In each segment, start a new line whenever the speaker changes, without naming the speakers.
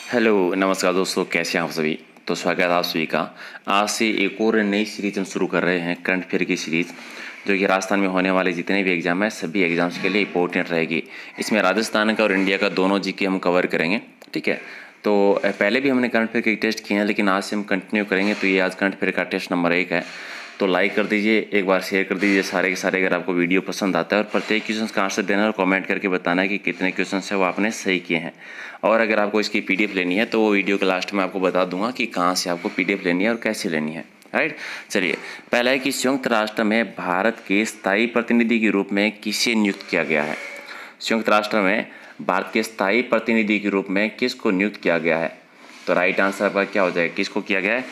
Hello नमस्कार दोस्तों, कैसे हैं आप सभी। तो स्वागत है आप सभी का। आज से एक और नई सीरीज हम शुरू कर रहे हैं, करंट अफेयर की सीरीज़, जो कि राजस्थान में होने वाले जितने भी एग्जाम हैं सभी एग्जाम्स के लिए इंपॉर्टेंट रहेगी। इसमें राजस्थान का और इंडिया का दोनों जीके हम कवर करेंगे, ठीक है। तो पहले भी हमने करंट अफेयर के टेस्ट किए हैं, लेकिन आज से हम कंटिन्यू करेंगे। तो ये आज करंट अफेयर का टेस्ट नंबर 1 है। तो लाइक कर दीजिए, एक बार शेयर कर दीजिए सारे के सारे अगर आपको वीडियो पसंद आता है, और प्रत्येक क्वेश्चन का आंसर देना और कमेंट करके बताना है कि कितने क्वेश्चन है वो आपने सही किए हैं। और अगर आपको इसकी पीडीएफ लेनी है तो वो वीडियो के लास्ट में आपको बता दूंगा कि कहाँ से आपको पीडीएफ लेनी है और कैसे लेनी है, राइट। चलिए, पहला है कि संयुक्त राष्ट्र में भारत के स्थायी प्रतिनिधि के रूप में किसे नियुक्त किया गया है। संयुक्त राष्ट्र में भारत के स्थायी प्रतिनिधि के रूप में किसको नियुक्त किया गया है। तो राइट आंसर आपका क्या हो जाएगा, किसको किया गया है?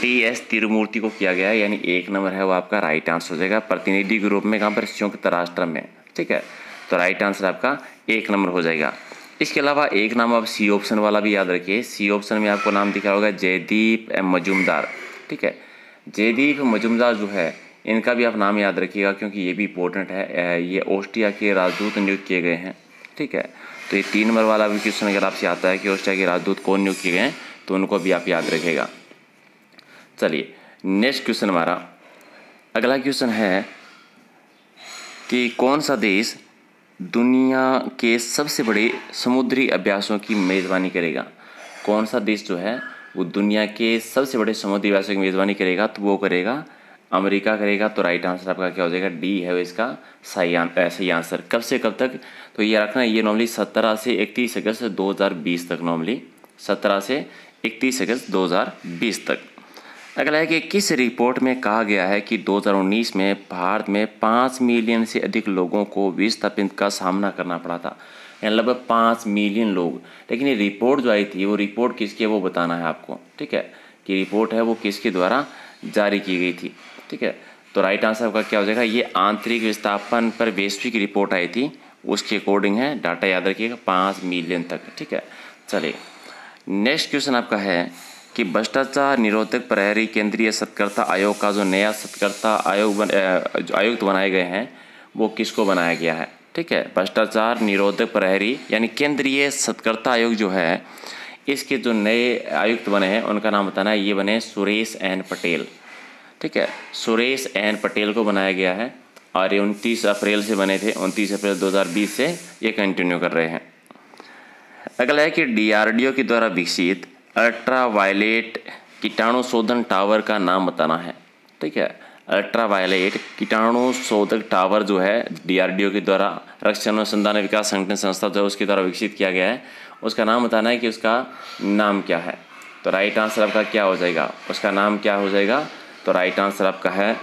टी.एस. तिरुमूर्ति को किया गया है, यानी 1 नंबर है वो आपका राइट आंसर हो जाएगा। प्रतिनिधि के रूप में कहाँ पर? संयुक्त राष्ट्र में, ठीक है। तो राइट आंसर आपका 1 नंबर हो जाएगा। इसके अलावा एक नाम आप सी ऑप्शन वाला भी याद रखिए। सी ऑप्शन में आपको नाम दिख रहा होगा जयदीप मजूमदार, ठीक है। जयदीप मजूमदार जो है, इनका भी आप नाम याद रखिएगा, क्योंकि ये भी इंपॉर्टेंट है। ये ऑस्ट्रिया के राजदूत नियुक्त किए गए हैं, ठीक है। तो ये 3 नंबर वाला भी क्वेश्चन अगर आपसे आता है कि ऑस्ट्रिया के राजदूत कौन नियुक्त किए गए हैं, तो उनको भी आप याद रखिएगा। चलिए, नेक्स्ट क्वेश्चन हमारा अगला क्वेश्चन है कि कौन सा देश दुनिया के सबसे बड़े समुद्री अभ्यासों की मेज़बानी करेगा। कौन सा देश जो है वो दुनिया के सबसे बड़े समुद्री अभ्यासों की मेज़बानी करेगा, तो वो करेगा अमेरिका करेगा। तो राइट आंसर आपका क्या हो जाएगा? डी है वो इसका सही आंसर। कब से कब तक? तो ये रखना, ये नॉर्मली 17 से 31 अगस्त 2020 तक, नॉर्मली 17 से 31 अगस्त 2020 तक। अगला है कि किस रिपोर्ट में कहा गया है कि 2019 में भारत में 5 मिलियन से अधिक लोगों को विस्थापित का सामना करना पड़ा था, यानी लगभग 5 मिलियन लोग। लेकिन ये रिपोर्ट जो आई थी, वो रिपोर्ट किसकी है वो बताना है आपको, ठीक है। कि रिपोर्ट है वो किसके द्वारा जारी की गई थी, ठीक है। तो राइट आंसर आपका क्या हो जाएगा? ये आंतरिक विस्थापन पर वैश्विक रिपोर्ट आई थी, उसके अकॉर्डिंग है। डाटा याद रखिएगा 5 मिलियन तक, ठीक है। चलिए, नेक्स्ट क्वेश्चन आपका है कि भ्रष्टाचार निरोधक प्रहरी केंद्रीय सतर्कता आयोग का जो नया सतर्कता आयुक्त बनाए गए हैं, वो किसको बनाया गया है, ठीक है। भ्रष्टाचार निरोधक प्रहरी यानी केंद्रीय सतर्कता आयोग जो है, इसके जो नए आयुक्त बने हैं उनका नाम बताना है। ये बने सुरेश एन पटेल, ठीक है। सुरेश एन पटेल को बनाया गया है, और ये 29 अप्रैल से बने थे। 29 अप्रैल 2020 से ये कंटिन्यू कर रहे हैं। अगला है कि डीआरडीओ के द्वारा विकसित अल्ट्रा वायलेट कीटाणु शोधन टावर का नाम बताना है, ठीक है। अल्ट्रा वायलेट कीटाणु शोधक टावर जो है डीआरडीओ के द्वारा, रक्षा अनुसंधान विकास संगठन संस्था जो है उसके द्वारा विकसित किया गया है, उसका नाम बताना है कि उसका नाम क्या है। तो राइट आंसर आपका क्या हो जाएगा? उसका नाम क्या हो जाएगा? तो राइट आंसर आपका है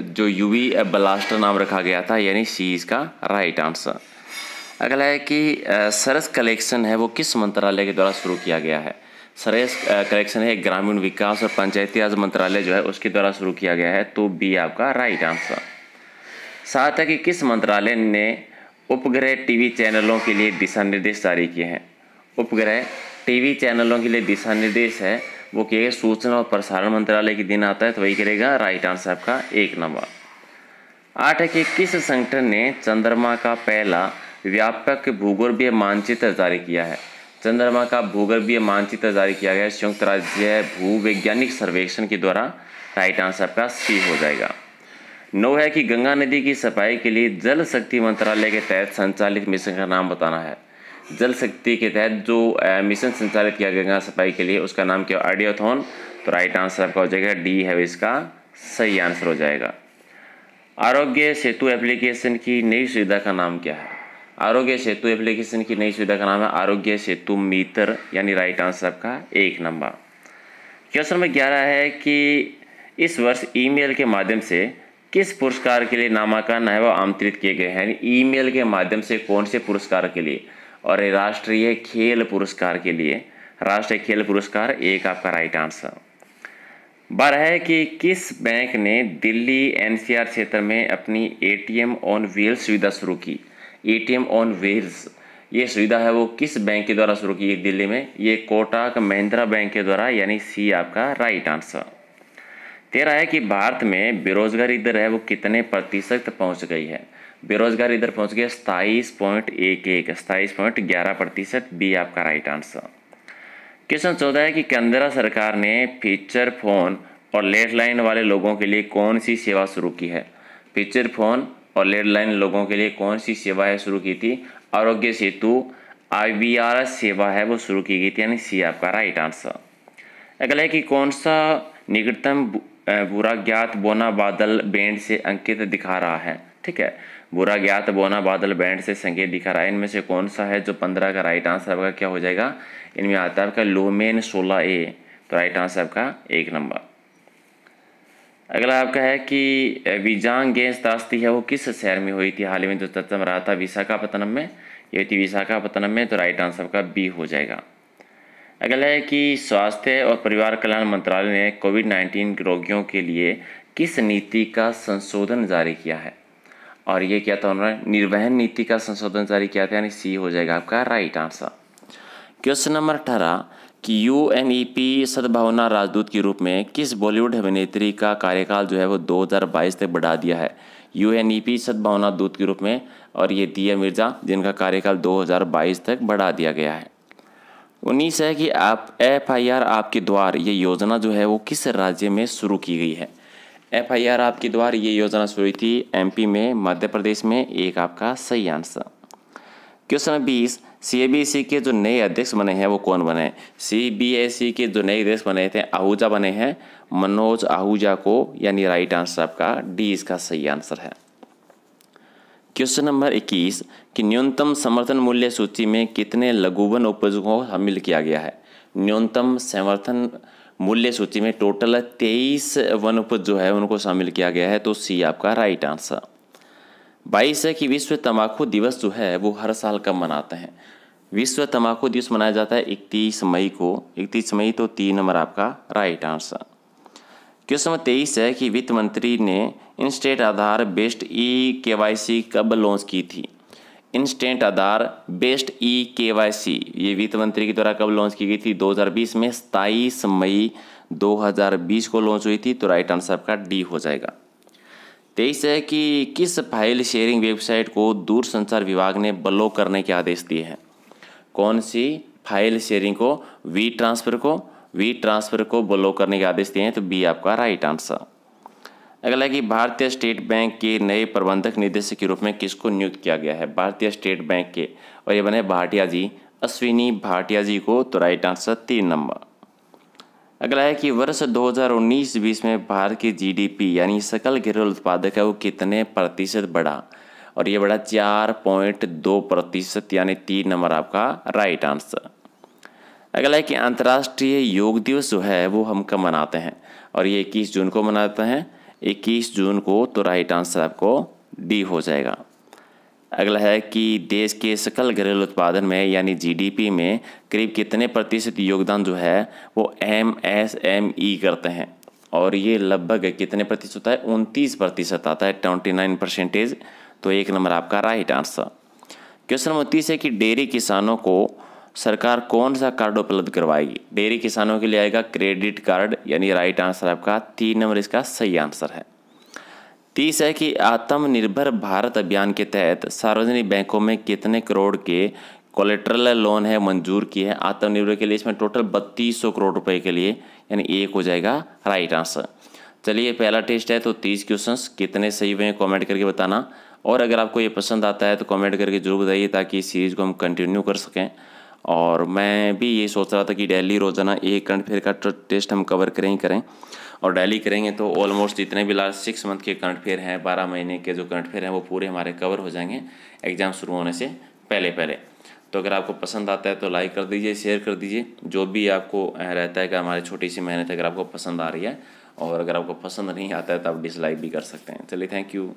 जो यूवी ब्लास्टर नाम रखा गया था, यानी सी इसका राइट आंसर। अगला है कि सरस कलेक्शन है वो किस मंत्रालय के द्वारा शुरू किया गया है। सरस कलेक्शन है ग्रामीण विकास और पंचायती राज मंत्रालय जो है उसके द्वारा शुरू किया गया है। तो बी आपका राइट आंसर। साथ है कि किस मंत्रालय ने उपग्रह टीवी चैनलों के लिए दिशा निर्देश जारी किए हैं। उपग्रह टीवी चैनलों के लिए दिशा निर्देश है वो किए सूचना और प्रसारण मंत्रालय के दिन आता है, तो वही करेगा। राइट आंसर आपका 1 नंबर। 8 है कि किस संगठन ने चंद्रमा का पहला व्यापक भूगर्भीय मानचित्र जारी किया है। चंद्रमा का भूगर्भीय मानचित्र जारी किया गया है संयुक्त राज्य भूवैज्ञानिक सर्वेक्षण के द्वारा। राइट आंसर आपका सी हो जाएगा। 9 है कि गंगा नदी की सफाई के लिए जल शक्ति मंत्रालय के तहत संचालित मिशन का नाम बताना है। जल शक्ति के तहत जो मिशन संचालित किया गया गंगा सफाई के लिए, उसका नाम क्या? आइडियाथॉन। तो राइट आंसर आपका हो जाएगा डी है इसका सही आंसर हो जाएगा। आरोग्य सेतु एप्लीकेशन की नई सुविधा का नाम क्या है? आरोग्य सेतु एप्लीकेशन की नई सुविधा का नाम है आरोग्य सेतु मित्र, यानी राइट आंसर आपका 1 नंबर। क्वेश्चन नंबर 11 है कि इस वर्ष ईमेल के माध्यम से किस पुरस्कार के लिए नामांकन है वो आमंत्रित किए गए हैं। ईमेल के माध्यम से कौन से पुरस्कार के लिए? और राष्ट्रीय खेल पुरस्कार के लिए। राष्ट्रीय खेल पुरस्कार 1 आपका राइट आंसर। 12 है कि किस बैंक ने दिल्ली एनसीआर क्षेत्र में अपनी एटीएम ऑन व्हील्स सुविधा शुरू की। एटीएम ऑन व्हील्स ये सुविधा है वो किस बैंक के द्वारा शुरू की दिल्ली में? ये कोटक महिंद्रा बैंक के द्वारा, यानी सी आपका राइट आंसर। 13 है कि भारत में बेरोजगारी दर है वो कितने प्रतिशत पहुँच गई है। बेरोजगारी दर पहुँच गई 27.11%, बी आपका राइट आंसर। क्वेश्चन 14 है कि केंद्र सरकार ने फीचर फोन और लैंडलाइन वाले लोगों के लिए कौन सी सेवा शुरू की है। फीचर फोन और लैंडलाइन लोगों के लिए कौन सी सेवाएं शुरू की थी। आरोग्य सेतु IVR सेवा है वो शुरू की गई थी, यानी सी आपका राइट आंसर। अगला है कि कौन सा निकटतम बुरा ज्ञात बोना बादल बैंड से अंकित दिखा रहा है। ठीक है, बुरा ज्ञात बोना बादल बैंड से संकेत दिखा रहा है। इनमें से कौन सा है जो 15 का राइट आंसर आपका क्या हो जाएगा। इनमें आता है आपका लुमेन 16A, तो राइट आंसर आपका 1 नंबर। अगला आपका है कि विजांग गैस त्रासदी है वो किस शहर में हुई थी। हाल ही में जो चर्चा में रहा था विशाखापत्तनम में, ये थी विशाखापत्तनम में, तो राइट आंसर आपका बी हो जाएगा। अगला है कि स्वास्थ्य और परिवार कल्याण मंत्रालय ने कोविड-19 रोगियों के लिए किस नीति का संशोधन जारी किया है। और ये क्या था, उन्होंने निर्वहन नीति का संशोधन जारी किया था, यानी सी हो जाएगा आपका राइट आंसर। क्वेश्चन नंबर 18 कि UNEP सद्भावना राजदूत के रूप में किस बॉलीवुड अभिनेत्री का कार्यकाल जो है वो 2022 तक बढ़ा दिया है। UNEP सद्भावना दूत के रूप में, और ये दिया मिर्जा, जिनका कार्यकाल 2022 तक बढ़ा दिया गया है। 19 है कि आप FIR आपके द्वार ये योजना जो है वो किस राज्य में शुरू की गई है। FIR आपके द्वार ये योजना शुरू हुई थी MP में, मध्य प्रदेश में, एक आपका सही आंसर। क्वेश्चन 20 CBSE के जो नए अध्यक्ष बने हैं वो कौन बने। CBSE के जो नए अध्यक्ष बने थे आहूजा बने हैं, मनोज आहूजा को, यानी राइट आंसर आपका डी इसका सही आंसर है। क्वेश्चन नंबर 21 कि न्यूनतम समर्थन मूल्य सूची में कितने लघुवन उपजों को शामिल किया गया है। न्यूनतम समर्थन मूल्य सूची में टोटल 23 वन उपज जो है उनको शामिल किया गया है, तो सी आपका राइट आंसर। 22 है कि विश्व तंबाकू दिवस जो है वो हर साल कब मनाते हैं। विश्व तंबाकू दिवस मनाया जाता है 31 मई को। 31 मई, तो 3 नंबर आपका राइट आंसर। क्वेश्चन नंबर 23 है कि वित्त मंत्री ने इंस्टेंट आधार बेस्ड KYC कब लॉन्च की थी। इंस्टेंट आधार बेस्ड KYC ये वित्त मंत्री के द्वारा कब लॉन्च की गई थी। 2020 में 27 मई 2020 को लॉन्च हुई थी, तो राइट आंसर आपका डी हो जाएगा। 23 है कि किस फाइल शेयरिंग वेबसाइट को दूरसंचार विभाग ने ब्लॉक करने के आदेश दिए हैं। कौन सी फाइल शेयरिंग को, वी ट्रांसफर को ब्लॉक करने के आदेश दिए हैं, तो बी आपका राइट आंसर। अगला है कि भारतीय स्टेट बैंक के नए प्रबंधक निदेशक के रूप में किसको नियुक्त किया गया है। भारतीय स्टेट बैंक के, और ये बने भाटिया जी, अश्विनी भाटिया जी को, तो राइट आंसर 3 नंबर। अगला है कि वर्ष 2019-20 में भारत की GDP यानी सकल घरेलू उत्पाद है वो कितने प्रतिशत बढ़ा, और ये बढ़ा 4.2%, यानी 3 नंबर आपका राइट आंसर। अगला है कि अंतर्राष्ट्रीय योग दिवस जो है वो हम कब मनाते हैं, और ये 21 जून को मनाते हैं, 21 जून को, तो राइट आंसर आपको डी हो जाएगा। अगला है कि देश के सकल घरेलू उत्पादन में यानी GDP में करीब कितने प्रतिशत योगदान जो है वो MSME करते हैं, और ये लगभग कितने प्रतिशत होता है, 29% आता है, 29%, तो 1 नंबर आपका राइट आंसर। क्वेश्चन नंबर 30 है कि डेयरी किसानों को सरकार कौन सा कार्ड उपलब्ध करवाएगी। डेयरी किसानों के लिए आएगा क्रेडिट कार्ड, यानी राइट आंसर आपका 3 नंबर इसका सही आंसर है। 30 है कि आत्मनिर्भर भारत अभियान के तहत सार्वजनिक बैंकों में कितने करोड़ के कोलेटरल लोन है मंजूर किए हैं आत्मनिर्भर के लिए। इसमें टोटल 3200 करोड़ रुपए के लिए, यानी 1 हो जाएगा राइट आंसर। चलिए पहला टेस्ट है, तो 30 क्वेश्चंस कितने सही हुए हैं कमेंट करके बताना, और अगर आपको ये पसंद आता है तो कमेंट करके जरूर बताइए ताकि इस सीरीज़ को हम कंटिन्यू कर सकें। और मैं भी ये सोच रहा था कि डेली रोज़ाना एक करंट अफेयर का टेस्ट हम कवर करें, और डेली करेंगे तो ऑलमोस्ट जितने भी लास्ट 6 मंथ के करंट अफेयर हैं, 12 महीने के जो करंट अफेयर हैं वो पूरे हमारे कवर हो जाएंगे एग्ज़ाम शुरू होने से पहले। तो अगर आपको पसंद आता है तो लाइक कर दीजिए, शेयर कर दीजिए, जो भी आपको रहता है कि हमारी छोटी सी मेहनत अगर आपको पसंद आ रही है, और अगर आपको पसंद नहीं आता है तो आप डिसलाइक भी कर सकते हैं। चलिए थैंक यू।